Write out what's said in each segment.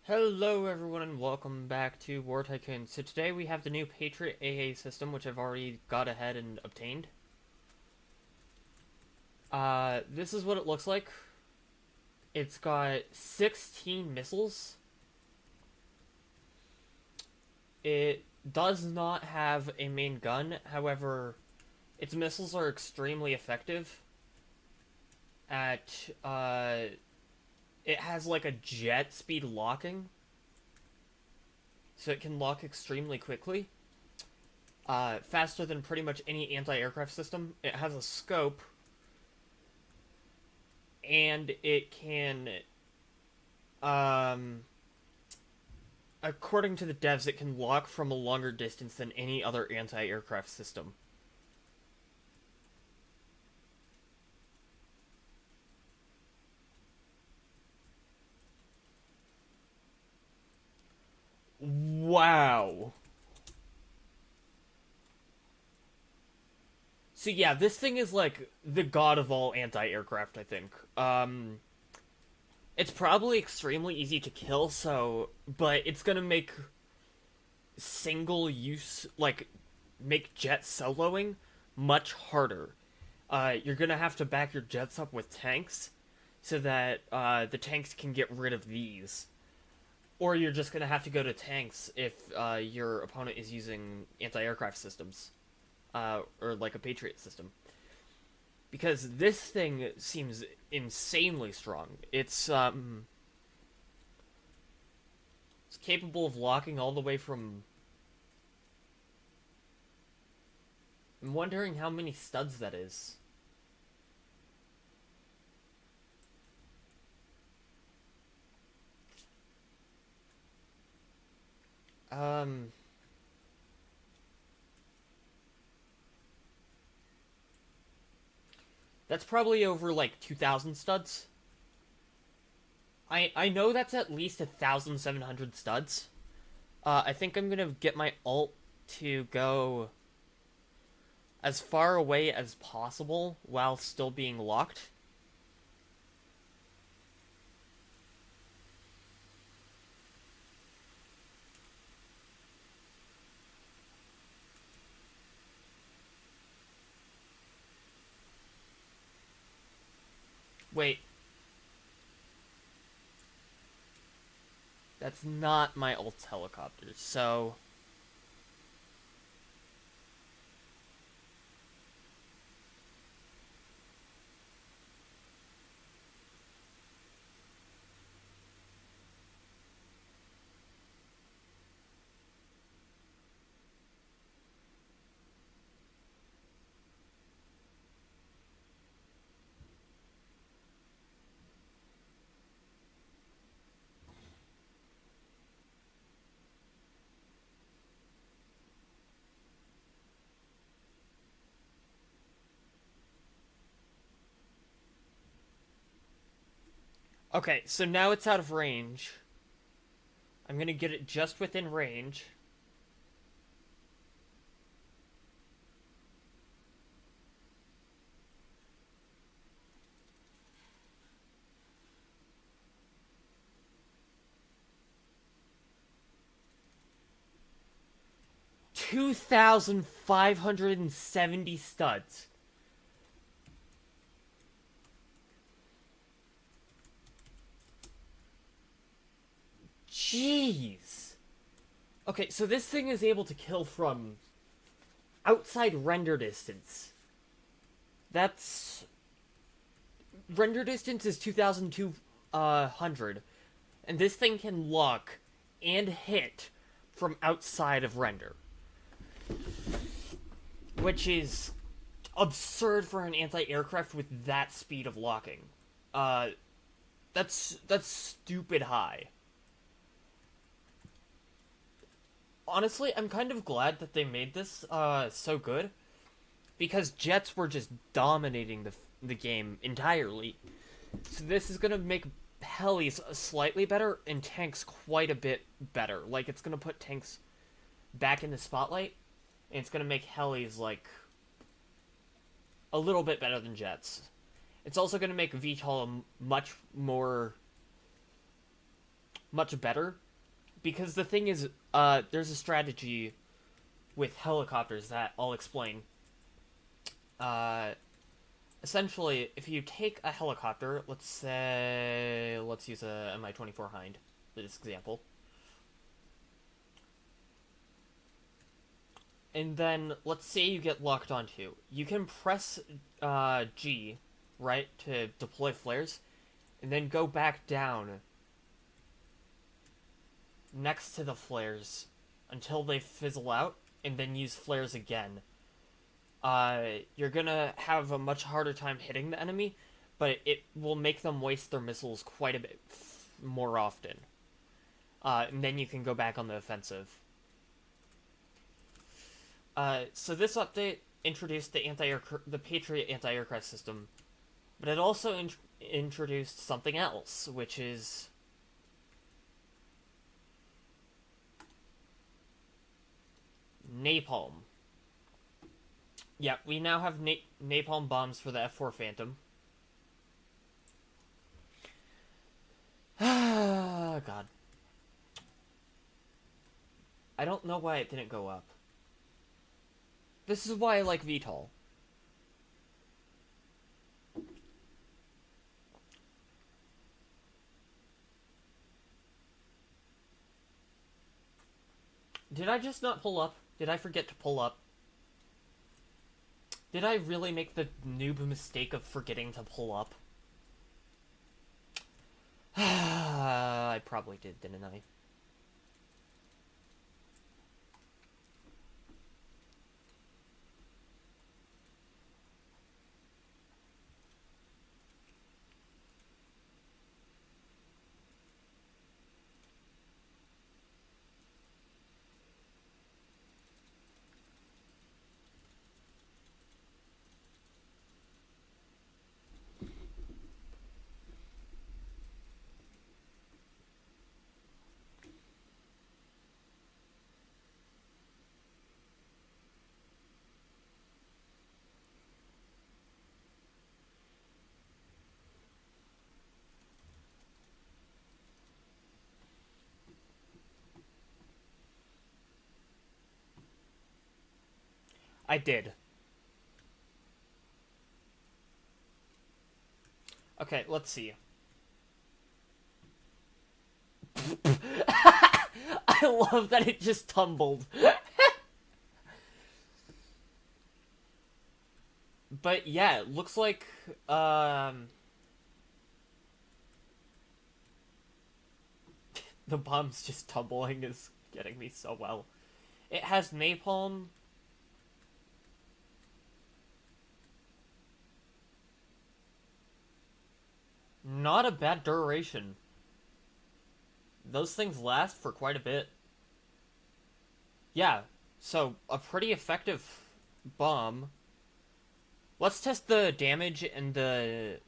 Hello everyone and welcome back to War Tycoon. So today we have the new Patriot AA system, which I've already got ahead and obtained. This is what it looks like. It's got 16 missiles. It does not have a main gun, however, its missiles are extremely effective at, it has like a jet speed locking, so it can lock extremely quickly. Faster than pretty much any anti-aircraft system. It has a scope, and it can, um, according to the devs, it can lock from a longer distance than any other anti-aircraft system. Wow. So yeah, this thing is like the god of all anti-aircraft, I think. It's probably extremely easy to kill, so but it's gonna make single use make jet soloing much harder. You're gonna have to back your jets up with tanks so that the tanks can get rid of these. Or you're just gonna have to go to tanks if your opponent is using anti-aircraft systems, or like a Patriot system. Because this thing seems insanely strong. It's capable of locking all the way from. I'm wondering how many studs that is. Um, that's probably over like 2,000 studs. I know that's at least 1,700 studs. I think I'm gonna get my ult to go as far away as possible while still being locked. Wait, that's not my ult's helicopter, so. Okay, so now it's out of range. I'm gonna get it just within range. 2,570 studs. Jeez. Okay, so this thing is able to kill from outside render distance. That's render distance is 2,200, and this thing can lock and hit from outside of render, which is absurd for an anti-aircraft with that speed of locking. Uh, that's stupid high. Honestly, I'm kind of glad that they made this so good because jets were just dominating the game entirely. So this is gonna make helis slightly better and tanks quite a bit better. Like it's gonna put tanks back in the spotlight, and it's gonna make helis like a little bit better than jets. It's also gonna make VTOL much more much better. Because the thing is, there's a strategy with helicopters that I'll explain. Uh, Essentially, if you take a helicopter, let's use a Mi-24 Hind for this example, and then let's say you get locked onto, you can press G, right, to deploy flares, and then go back down next to the flares until they fizzle out, and then use flares again. You're gonna have a much harder time hitting the enemy, but it will make them waste their missiles quite a bit more often. And then you can go back on the offensive. So this update introduced the Patriot anti-aircraft system, but it also introduced something else, which is napalm. Yeah, we now have napalm bombs for the F4 Phantom. Ah, God. I don't know why it didn't go up. This is why I like VTOL. Did I just not pull up? Did I forget to pull up? Did I really make the noob mistake of forgetting to pull up? I probably did, didn't I? I did. Okay, let's see. I love that it just tumbled. But yeah, it looks like the bomb's just tumbling is getting me so well. It has napalm. Not a bad duration. Those things last for quite a bit. Yeah, so a pretty effective bomb. Let's test the damage and the...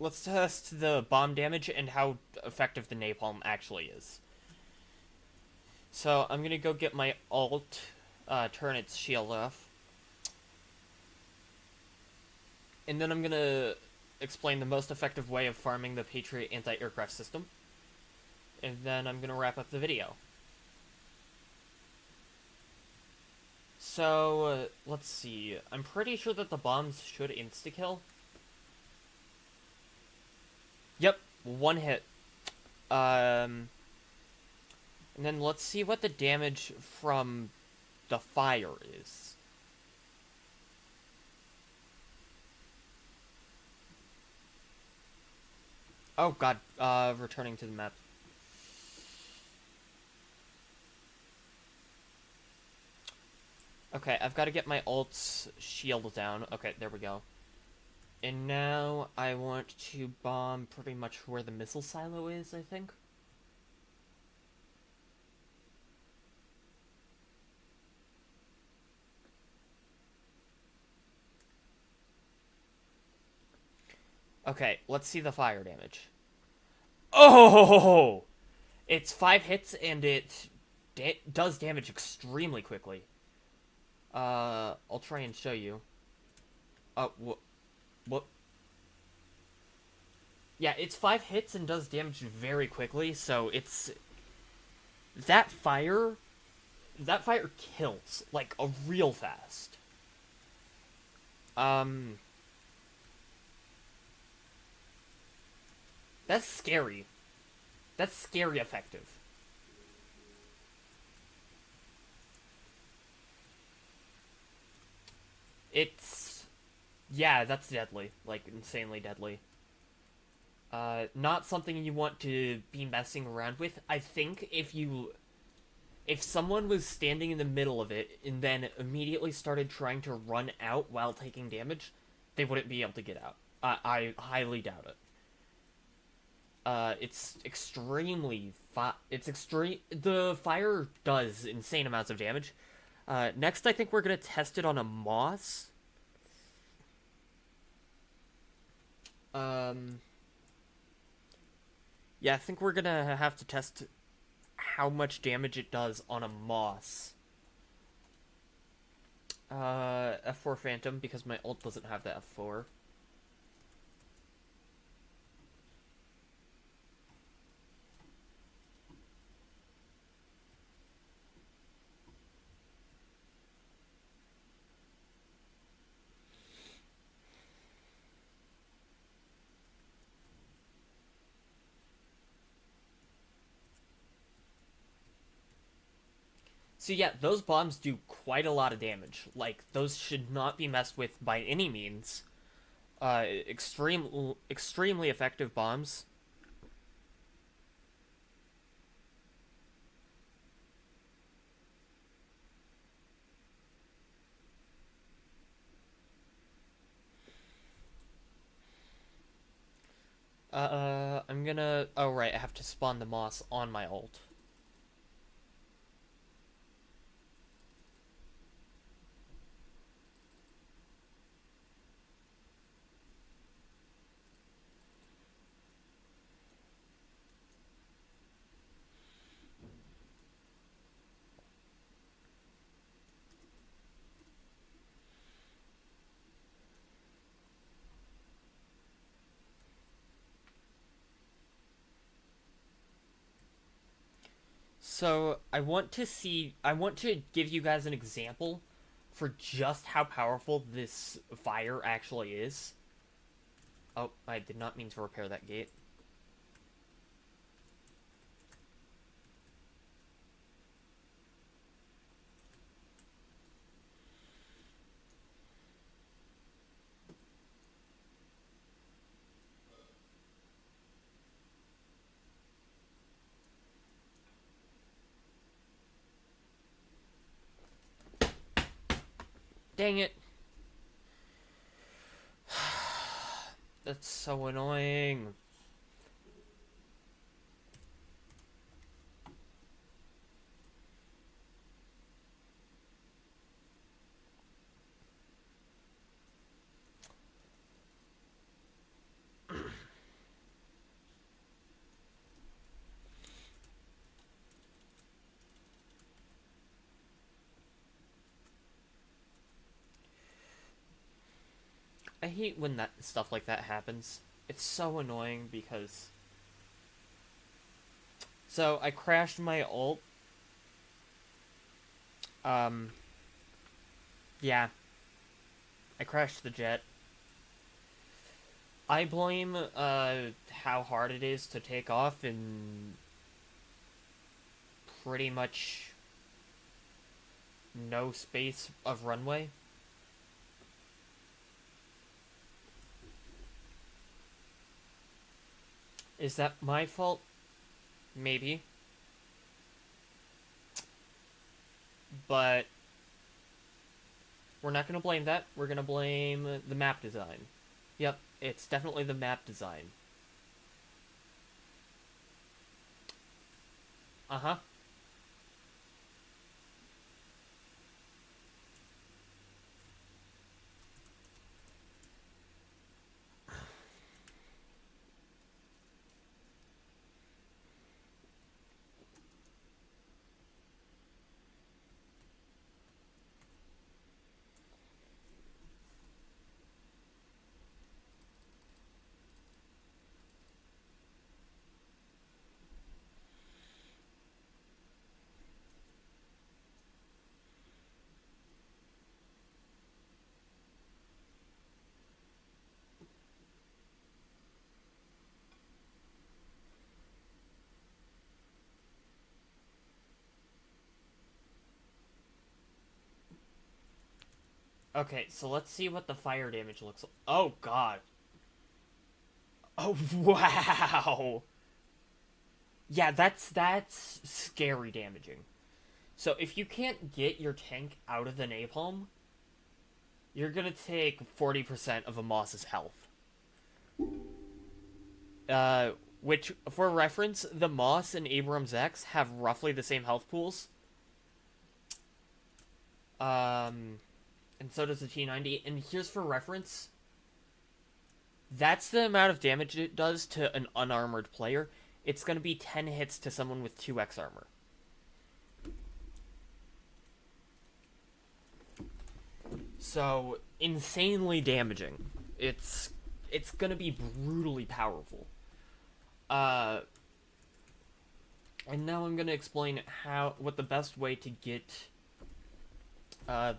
Let's test the bomb damage and how effective the napalm actually is. So I'm gonna go get my alt, turn its shield off. And then I'm gonna explain the most effective way of farming the Patriot anti-aircraft system. And then I'm gonna wrap up the video. So, let's see. I'm pretty sure that the bombs should insta-kill. Yep, one hit. And then let's see what the damage from the fire is. Oh god, returning to the map. Okay, I've got to get my alt's shield down. Okay, there we go. And now I want to bomb pretty much where the missile silo is, I think. Okay, let's see the fire damage. Oh! It's 5 hits and it does damage extremely quickly. I'll try and show you. What? Yeah, it's 5 hits and does damage very quickly, so it's that fire that fire kills like a real fast. Um that's scary. That's scary effective. It's yeah, that's deadly, like insanely deadly. Not something you want to be messing around with. I think if someone was standing in the middle of it and then immediately started trying to run out while taking damage, they wouldn't be able to get out. I highly doubt it. It's extremely it's extreme. The fire does insane amounts of damage. Next, I think we're gonna test it on a moss. Um, yeah, I think we're gonna have to test how much damage it does on a moss. F4 Phantom because my ult doesn't have the F4. So yeah, those bombs do quite a lot of damage. Like those should not be messed with by any means. Extremely effective bombs. I'm gonna. Oh right, I have to spawn the moss on my ult. So I want to see. I want to give you guys an example for just how powerful this fire actually is. Oh, I did not mean to repair that gate. Dang it. That's so annoying. I hate when that stuff like that happens. It's so annoying because so I crashed my ult. Um yeah, I crashed the jet. I blame how hard it is to take off in pretty much no space of runway. Is that my fault? Maybe. But we're not going to blame that. We're going to blame the map design. Yep, it's definitely the map design. Uh-huh. Okay, so let's see what the fire damage looks like. Oh god. Oh wow. Yeah, that's scary damaging. So if you can't get your tank out of the napalm, you're gonna take 40% of a Moss's health. Uh, which, for reference, the Moss and Abrams X have roughly the same health pools. Um, and so does the T90. And here's for reference. That's the amount of damage it does to an unarmored player. It's gonna be 10 hits to someone with 2x armor. So, insanely damaging. It's gonna be brutally powerful. Uh, and now I'm gonna explain what the best way to get what's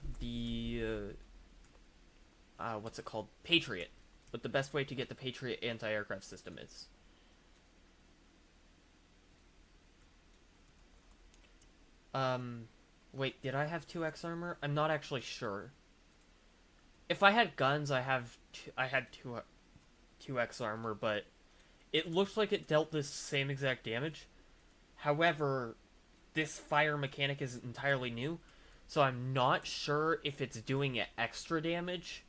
it called? Patriot. What the best way to get the Patriot anti-aircraft system is. Wait, did I have 2x armor? I'm not actually sure. If I had guns, I had 2x armor, but it looked like it dealt the same exact damage. However, this fire mechanic is entirely new, so I'm not sure if it's doing extra damage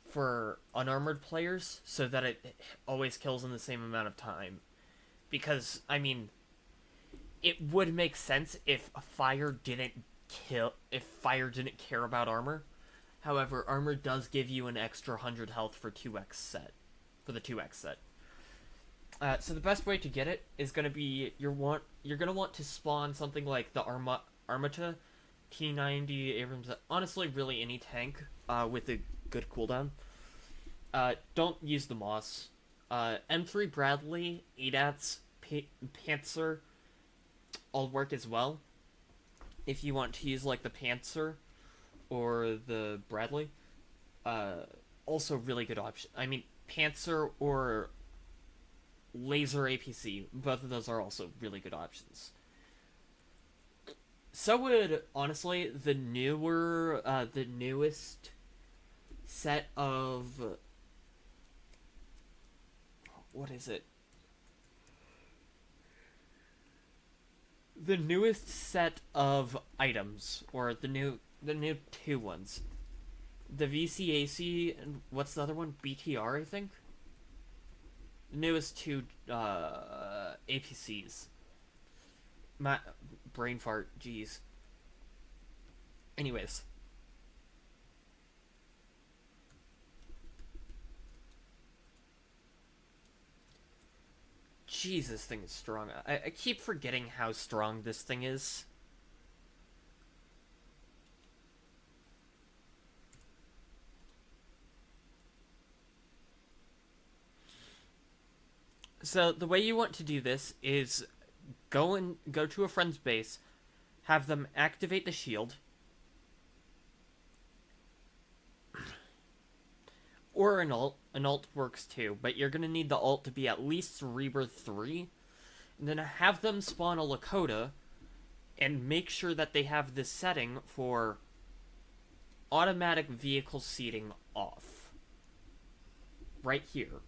for unarmored players so that it always kills in the same amount of time. Because, I mean, it would make sense if fire didn't care about armor. However, armor does give you an extra 100 health for the 2x set. So the best way to get it is going to be you're going to want to spawn something like the Armata T90 Abrams. Honestly, really any tank with a good cooldown. Don't use the Moss. M3 Bradley, ADATS, Panzer all work as well. If you want to use like the Panzer or the Bradley, also really good option. I mean, Panzer or laser APC, both of those are also really good options. So would, honestly, the newest set of, what is it? The newest set of items, or the new two ones. The VCAC, and what's the other one? BTR, I think? The newest two APCs. My brain fart, jeez. Anyways. Jeez, this thing is strong. I keep forgetting how strong this thing is. So the way you want to do this is go to a friend's base, have them activate the shield, or an alt. An alt works too, but you're gonna need the alt to be at least Rebirth 3, and then have them spawn a Lakota, and make sure that they have this setting for automatic vehicle seating off. Right here.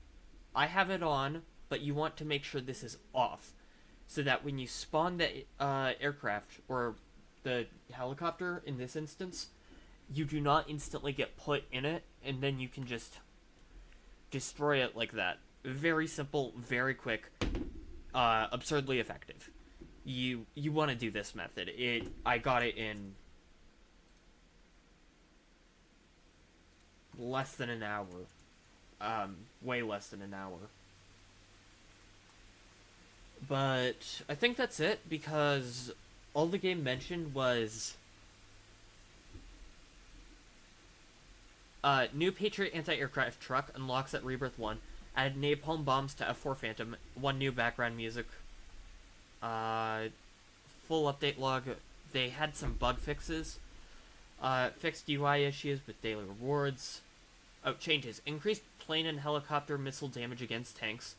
I have it on, but you want to make sure this is off, so that when you spawn the aircraft, or the helicopter in this instance, you do not instantly get put in it, and then you can just destroy it like that. Very simple, very quick, absurdly effective. You want to do this method. I got it in less than an hour. Way less than an hour. But I think that's it, because all the game mentioned was new Patriot anti-aircraft truck unlocks at Rebirth 1, added napalm bombs to F4 Phantom, 1 new background music, full update log. They had some bug fixes, fixed UI issues with daily rewards. Oh, changes. Increased plane and helicopter missile damage against tanks.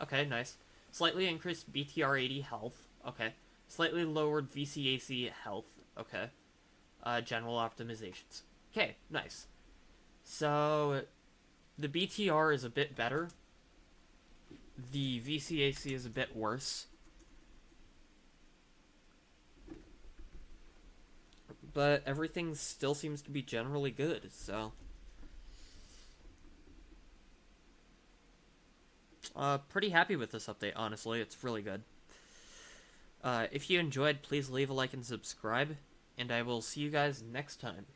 Okay, nice. Slightly increased BTR-80 health. Okay. Slightly lowered VCAC health. Okay. General optimizations. Okay, nice. So, the BTR is a bit better. The VCAC is a bit worse. But everything still seems to be generally good, so... pretty happy with this update, honestly. It's really good. If you enjoyed, please leave a like and subscribe, and I will see you guys next time.